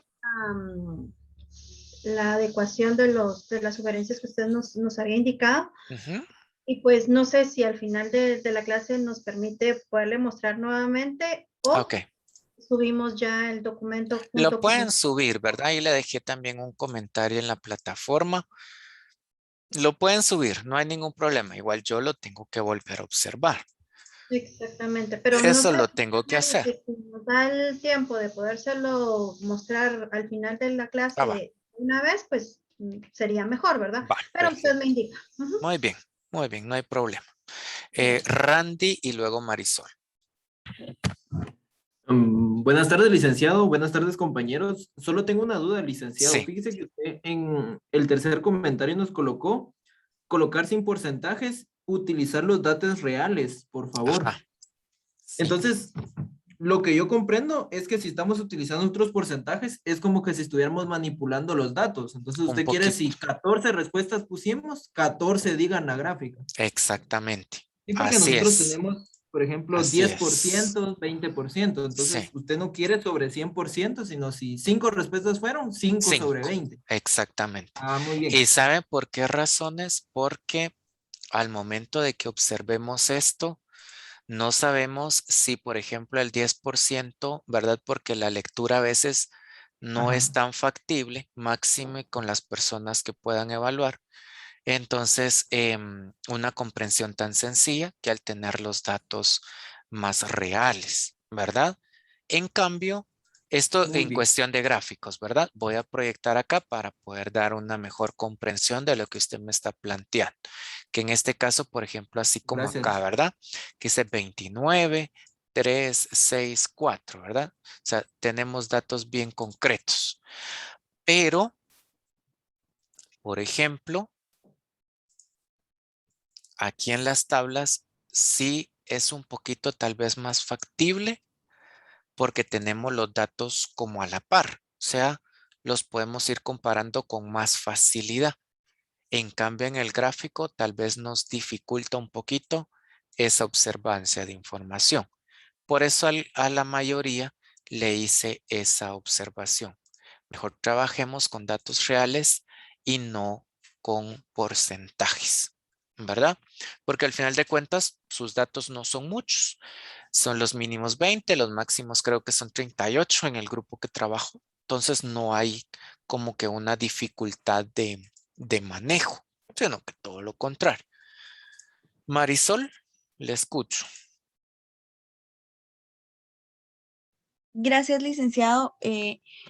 la adecuación de las sugerencias que usted nos había indicado Ujú. y pues no sé si al final de la clase nos permite poderle mostrar nuevamente o Ok. subimos ya el documento Lo junto pueden con... subir, ¿verdad? Ahí le dejé también un comentario en la plataforma. Lo pueden subir, no hay ningún problema. Igual yo lo tengo que volver a observar. Exactamente, pero no Eso sé lo tengo que hacer. si nos da el tiempo de podérselo mostrar al final de la Ah, va, clase una vez, pues sería mejor, ¿verdad? va, Pero usted me perfecto. indica. Ujú. Muy bien, no hay problema. Bueno, Randy y luego Marisol. Buenas tardes, licenciado. Buenas tardes, compañeros. Solo tengo una duda, licenciado. Sí. Fíjese que usted en el tercer comentario nos colocó colocar sin porcentajes, utilizar los datos reales, por favor. Ajá. Sí. Entonces, lo que yo comprendo es que si estamos utilizando otros porcentajes, es como que si estuviéramos manipulando los datos. Entonces, Un usted quiere, poquito. si 14 respuestas pusimos, 14 digan la gráfica. Exactamente. Sí, porque Así nosotros es. tenemos, por ejemplo, Así diez por es. ciento 20%. Sí. Entonces, usted no quiere sobre 100%, sino si 5 respuestas fueron, 5 sobre 5. 20. Exactamente. Ah, muy bien. ¿Y sabe por qué razones? Porque al momento de que observemos esto, no sabemos si, por ejemplo, el 10%, ¿verdad? Porque la lectura a veces no es Ajá. tan factible, máxime con las personas que puedan evaluar. Entonces, una comprensión tan sencilla que al tener los datos más reales, ¿verdad? En cambio, esto Muy en bien. cuestión de gráficos, ¿verdad? Voy a proyectar acá para poder dar una mejor comprensión de lo que usted me está planteando. Que en este caso, por ejemplo, así como acá, Gracias. ¿verdad? Que dice 29, 3, 6, 4, ¿verdad? O sea, tenemos datos bien concretos. Pero, por ejemplo, aquí en las tablas sí es un poquito tal vez más factible porque tenemos los datos como a la par, o sea, los podemos ir comparando con más facilidad. En cambio, en el gráfico tal vez nos dificulta un poquito esa observancia de información. Por eso a la mayoría le hice esa observación. Mejor trabajemos con datos reales y no con porcentajes, ¿verdad? Porque al final de cuentas, sus datos no son muchos. Son los mínimos 20, los máximos creo que son 38 en el grupo que trabajo. Entonces no hay como que una dificultad de manejo, sino que todo lo contrario. Marisol, le escucho. Gracias, licenciado.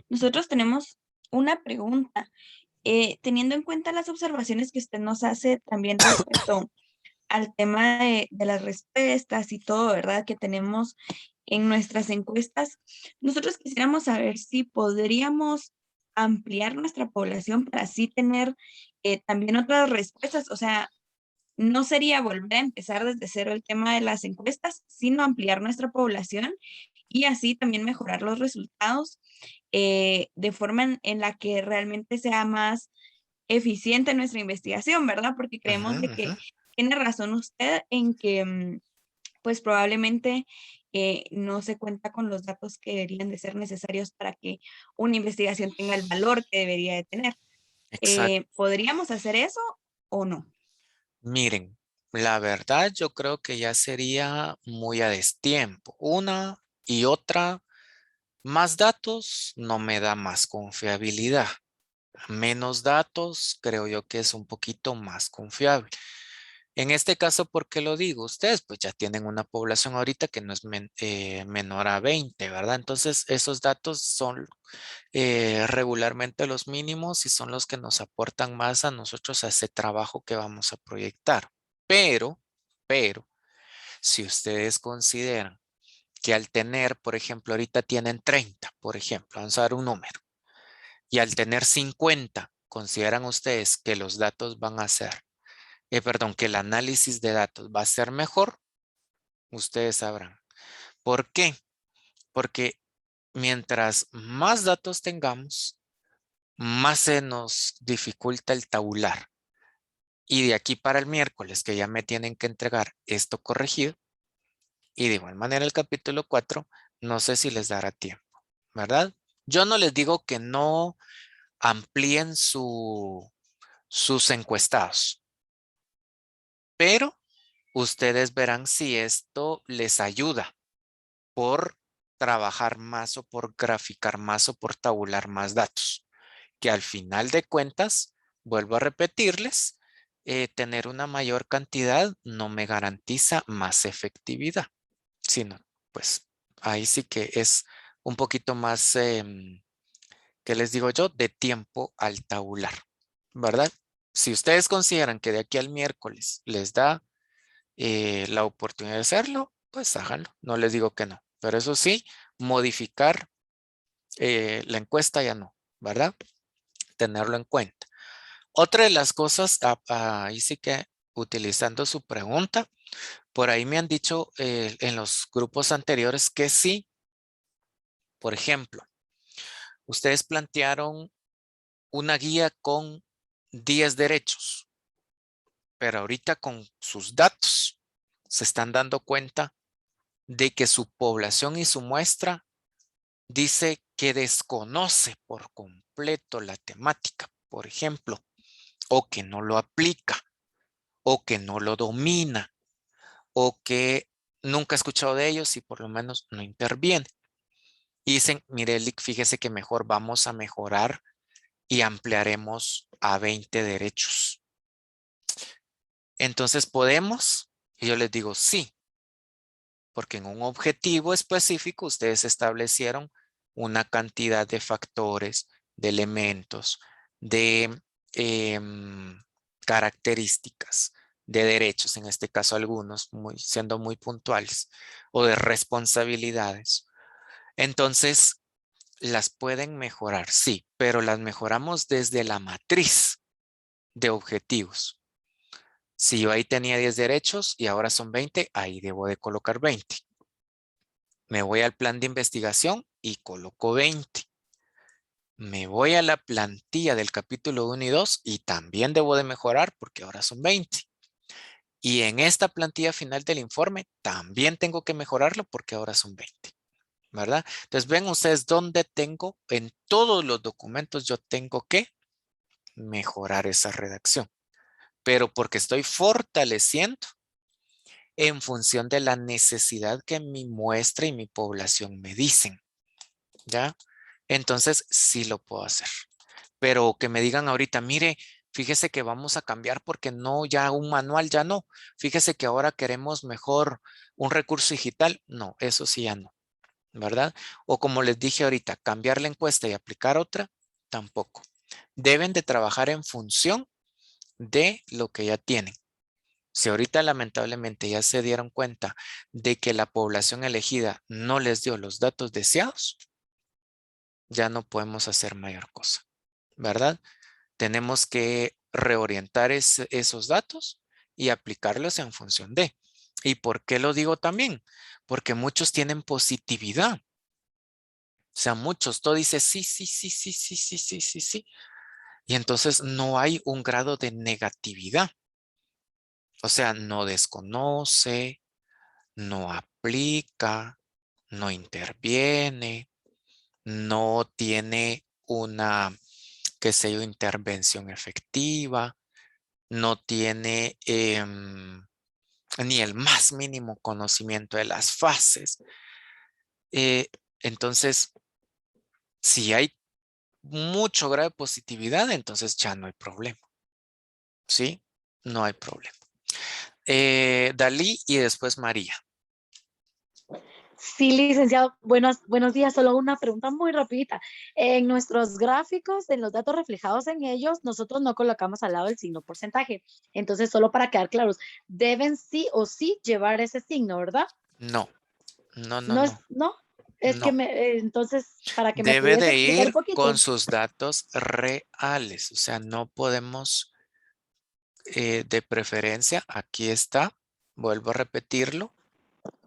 Nosotros tenemos una pregunta. Teniendo en cuenta las observaciones que usted nos hace también respecto al tema de las respuestas y todo, ¿verdad? Que tenemos en nuestras encuestas, nosotros quisiéramos saber si podríamos ampliar nuestra población para así tener también otras respuestas. O sea, no sería volver a empezar desde cero el tema de las encuestas, sino ampliar nuestra población y así también mejorar los resultados de forma en la que realmente sea más eficiente nuestra investigación, ¿verdad? Porque Ujú, creemos de ujú. que tiene razón usted en que pues probablemente no se cuenta con los datos que deberían de ser necesarios para que una investigación tenga el valor que debería de tener. Exacto. ¿Podríamos hacer eso o no? Miren, la verdad yo creo que ya sería muy a destiempo. Una y otra, más datos no me da más confiabilidad. Menos datos creo yo que es un poquito más confiable. En este caso, ¿por qué lo digo? Ustedes pues ya tienen una población ahorita que no es menor a 20, ¿verdad? Entonces esos datos son regularmente los mínimos y son los que nos aportan más a nosotros a ese trabajo que vamos a proyectar. Pero, si ustedes consideran que al tener, por ejemplo, ahorita tienen 30, por ejemplo, vamos a dar un número, y al tener 50, consideran ustedes que los datos van a ser, perdón, que el análisis de datos va a ser mejor, ustedes sabrán. ¿Por qué? Porque mientras más datos tengamos, más se nos dificulta el tabular. Y de aquí para el miércoles, que ya me tienen que entregar esto corregido, y de igual manera el capítulo 4, no sé si les dará tiempo, ¿verdad? Yo no les digo que no amplíen sus encuestados, pero ustedes verán si esto les ayuda por trabajar más o por graficar más o por tabular más datos, que al final de cuentas, vuelvo a repetirles, tener una mayor cantidad no me garantiza más efectividad, sino pues ahí sí que es un poquito más, ¿qué les digo yo? De tiempo al tabular, ¿verdad? Si ustedes consideran que de aquí al miércoles les da la oportunidad de hacerlo, pues háganlo. No les digo que no. Pero eso sí, modificar la encuesta ya no, ¿verdad? Tenerlo en cuenta. Otra de las cosas, ahí sí que utilizando su pregunta, por ahí me han dicho en los grupos anteriores que sí, por ejemplo, ustedes plantearon una guía con 10 derechos, pero ahorita con sus datos se están dando cuenta de que su población y su muestra dice que desconoce por completo la temática, por ejemplo, o que no lo aplica, o que no lo domina, o que nunca ha escuchado de ellos y por lo menos no interviene. Y dicen, mire, Lick, fíjese que mejor vamos a mejorar y ampliaremos a 20 derechos. Entonces, ¿podemos? Y yo les digo, sí, porque en un objetivo específico ustedes establecieron una cantidad de factores, de elementos, de características, de derechos, en este caso algunos, siendo muy puntuales, o de responsabilidades. Entonces, las pueden mejorar, sí, pero las mejoramos desde la matriz de objetivos. Si yo ahí tenía 10 derechos y ahora son 20, ahí debo de colocar 20. Me voy al plan de investigación y coloco 20. Me voy a la plantilla del capítulo 1 y 2 y también debo de mejorar porque ahora son 20. Y en esta plantilla final del informe también tengo que mejorarlo porque ahora son 20. ¿verdad? Entonces ven ustedes dónde tengo, en todos los documentos yo tengo que mejorar esa redacción, pero porque estoy fortaleciendo en función de la necesidad que mi muestra y mi población me dicen, ¿ya? Entonces sí lo puedo hacer, pero que me digan ahorita, mire, fíjese que vamos a cambiar porque no, ya un manual ya no, fíjese que ahora queremos mejor un recurso digital, no, eso sí ya no, ¿verdad? O como les dije ahorita, cambiar la encuesta y aplicar otra, tampoco. Deben de trabajar en función de lo que ya tienen. Si ahorita lamentablemente ya se dieron cuenta de que la población elegida no les dio los datos deseados, ya no podemos hacer mayor cosa, ¿verdad? Tenemos que reorientar esos datos y aplicarlos en función de. ¿Y por qué lo digo también? Porque muchos tienen positividad. O sea, muchos, todo dice sí, sí, sí, sí, sí, sí, sí, sí, sí. Y entonces no hay un grado de negatividad. O sea, no desconoce, no aplica, no interviene, no tiene una, qué sé yo, intervención efectiva, no tiene ni el más mínimo conocimiento de las fases. Entonces, si hay mucho grado de positividad, entonces ya no hay problema. ¿Sí? No hay problema. Dalí y después María. Sí, licenciado, buenos días. Solo una pregunta muy rapidita. En nuestros gráficos, en los datos reflejados en ellos, nosotros no colocamos al lado el signo porcentaje. Entonces, solo para quedar claros, deben sí o sí llevar ese signo, ¿verdad? No, no, no, No es, no, no, es que no. entonces, para que me Debe pudiese de explicar un ir con poquito, sus datos reales. O sea, no podemos, de preferencia, aquí está, vuelvo a repetirlo,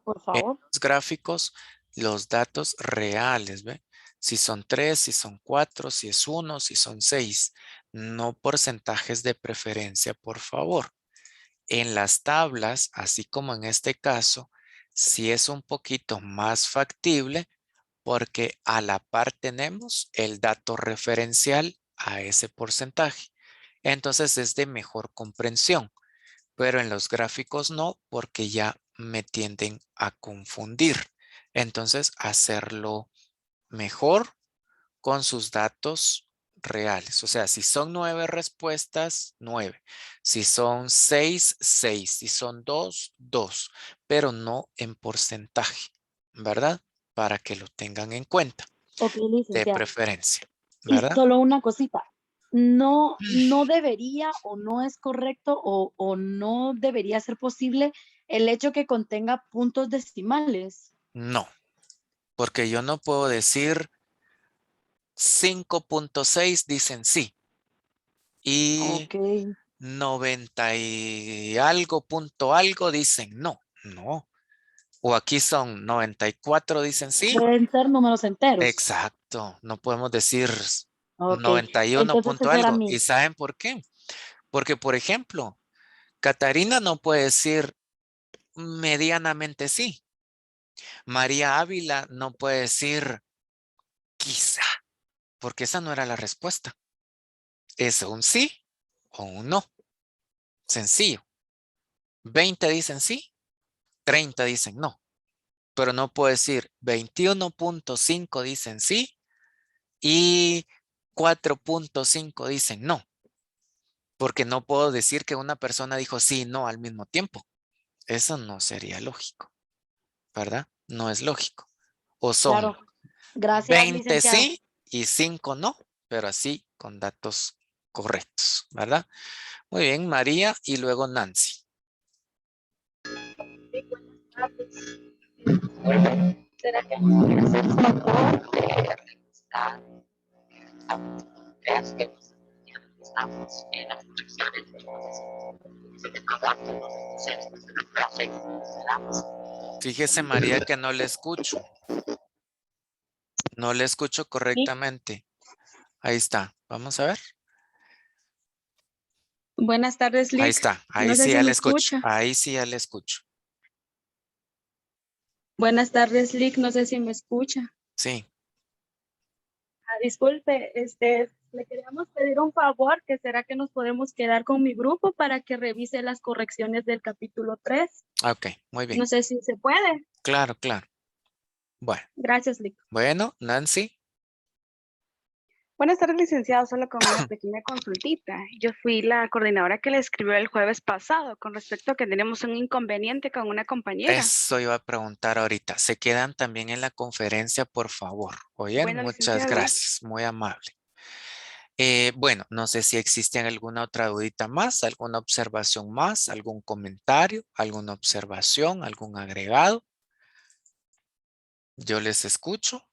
por en favor. los gráficos, los datos reales, ¿ve? Si son 3, si son 4, si es 1, si son 6. No porcentajes de preferencia, por favor. En las tablas, así como en este caso, sí es un poquito más factible porque a la par tenemos el dato referencial a ese porcentaje. Entonces es de mejor comprensión, pero en los gráficos no, porque ya me tienden a confundir. Entonces hacerlo mejor con sus datos reales. O sea, si son 9 respuestas, 9. Si son 6, 6. Si son 2, 2. Pero no en porcentaje, ¿verdad? Para que lo tengan en cuenta, Ok, de licenciado. preferencia, Y ¿verdad? solo una cosita. No debería o no es correcto o no debería ser posible el hecho que contenga puntos decimales. No, porque yo no puedo decir 5.6 dicen sí y Ok. 90 y algo punto algo dicen no. No. O aquí son 94 dicen sí. Pueden ser números enteros. Exacto. No podemos decir Ok. 91 Entonces punto ese era algo. mi. ¿Y saben por qué? Porque, por ejemplo, Catarina no puede decir medianamente sí. María Ávila no puede decir quizá, porque esa no era la respuesta. Es un sí o un no. Sencillo. 20 dicen sí, 30 dicen no. Pero no puedo decir 21.5 dicen sí y 4.5 dicen no. Porque no puedo decir que una persona dijo sí y no al mismo tiempo. Eso no sería lógico, ¿verdad? No es lógico. O son Claro. Gracias, 20 licenciado. sí y 5 no, pero así con datos correctos, ¿verdad? Muy bien, María y luego Nancy. ¿Será que podría hacer favor de revisar las que estamos en las correcciones de trabajo, Fíjese, María, que no le escucho. No le escucho Sí. correctamente. Ahí está. Vamos a ver. Buenas tardes, Ahí Lick. está. Ahí No sé sí si ya me le escucho. escucha. Ahí sí ya le escucho. Buenas tardes, Lick. No sé si me escucha. Sí. Disculpe, le queríamos pedir un favor, que será que nos podemos quedar con mi grupo para que revise las correcciones del capítulo 3. Ok, muy bien. No sé si se puede. Claro, claro. Bueno, Gracias, Lick. bueno, Nancy. Buenas tardes, licenciado. Solo con una pequeña consultita. Yo fui la coordinadora que le escribió el jueves pasado con respecto a que tenemos un inconveniente con una compañera. Eso iba a preguntar ahorita. Se quedan también en la conferencia, por favor. Oyen, Bueno, muchas licenciado. gracias. Muy amable. Bueno, no sé si existe alguna otra dudita más, alguna observación más, algún comentario, alguna observación, algún agregado. Yo les escucho.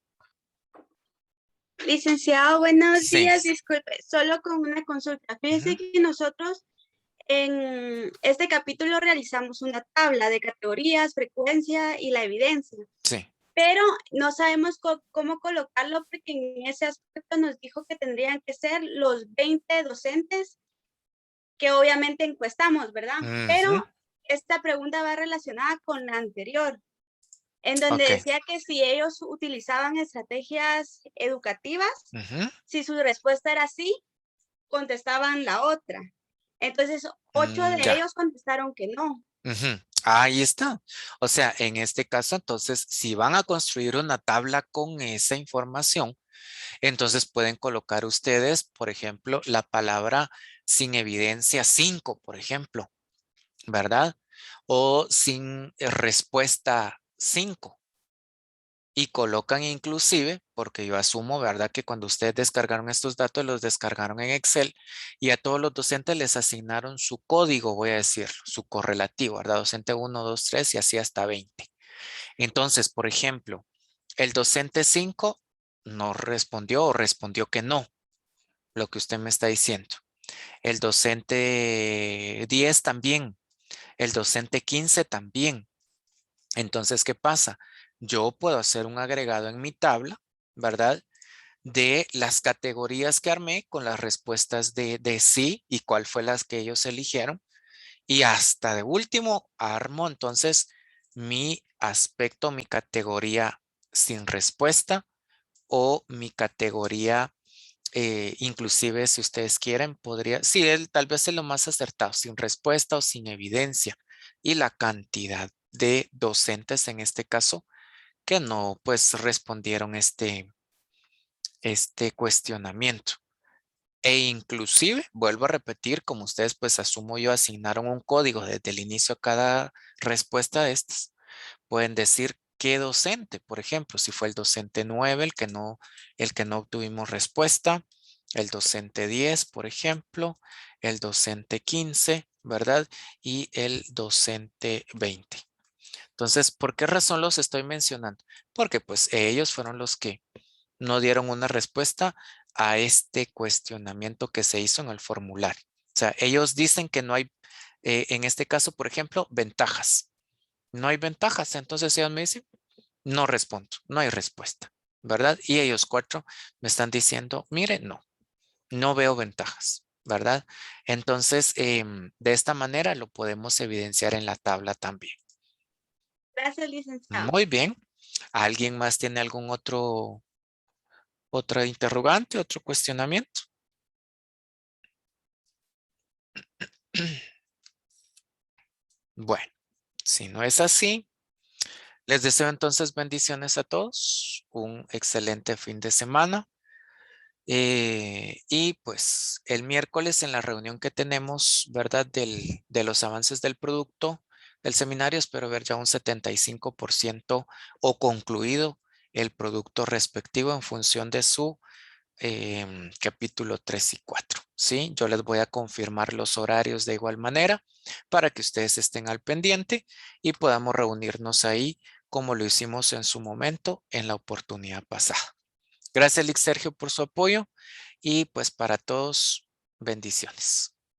Licenciado, buenos Sí. días. Disculpe, solo con una consulta. Fíjese que nosotros en este capítulo realizamos una tabla de categorías, frecuencia y la evidencia, Sí. pero no sabemos cómo colocarlo porque en ese aspecto nos dijo que tendrían que ser los 20 docentes que obviamente encuestamos, ¿verdad? Pero esta pregunta va relacionada con la anterior, en donde Ok. decía que si ellos utilizaban estrategias educativas, si su respuesta era sí, contestaban la otra. Entonces, 8 de Ya. ellos contestaron que no. Ahí está. O sea, en este caso, entonces, si van a construir una tabla con esa información, entonces pueden colocar ustedes, por ejemplo, la palabra sin evidencia 5, por ejemplo, ¿verdad? O sin respuesta 5. Y colocan inclusive, porque yo asumo, ¿verdad? Que cuando ustedes descargaron estos datos, los descargaron en Excel y a todos los docentes les asignaron su código, voy a decirlo, su correlativo, ¿verdad? Docente 1, 2, 3 y así hasta 20. Entonces, por ejemplo, el docente 5 no respondió o respondió que no, lo que usted me está diciendo. El docente 10 también, el docente 15 también. Entonces, ¿qué pasa? Yo puedo hacer un agregado en mi tabla, ¿verdad? De las categorías que armé con las respuestas de sí y cuál fue las que ellos eligieron. Y hasta de último armo entonces mi aspecto, mi categoría sin respuesta o mi categoría, inclusive si ustedes quieren, podría, sí, tal vez es lo más acertado, sin respuesta o sin evidencia. Y la cantidad de docentes en este caso que no pues respondieron este cuestionamiento. E inclusive, vuelvo a repetir, como ustedes pues asumo yo asignaron un código desde el inicio a cada respuesta de estas, pueden decir qué docente, por ejemplo, si fue el docente 9 el que no obtuvimos respuesta, el docente 10, por ejemplo, el docente 15, ¿verdad? Y el docente 20. Entonces, ¿por qué razón los estoy mencionando? Porque pues ellos fueron los que no dieron una respuesta a este cuestionamiento que se hizo en el formulario. O sea, ellos dicen que no hay, en este caso, por ejemplo, ventajas. No hay ventajas. Entonces ellos me dicen, no respondo, no hay respuesta, ¿verdad? Y ellos 4 me están diciendo, mire, no veo ventajas, ¿verdad? Entonces, de esta manera lo podemos evidenciar en la tabla también. Gracias, licenciado. Muy bien. ¿Alguien más tiene algún otra interrogante, otro cuestionamiento? Bueno, si no es así, les deseo entonces bendiciones a todos, un excelente fin de semana. Y pues el miércoles en la reunión que tenemos, ¿verdad? De los avances del producto del seminario, espero ver ya un 75% o concluido el producto respectivo en función de su capítulo 3 y 4. ¿Sí? Yo les voy a confirmar los horarios de igual manera para que ustedes estén al pendiente y podamos reunirnos ahí como lo hicimos en su momento en la oportunidad pasada. Gracias, Lic Sergio, por su apoyo y pues para todos, bendiciones.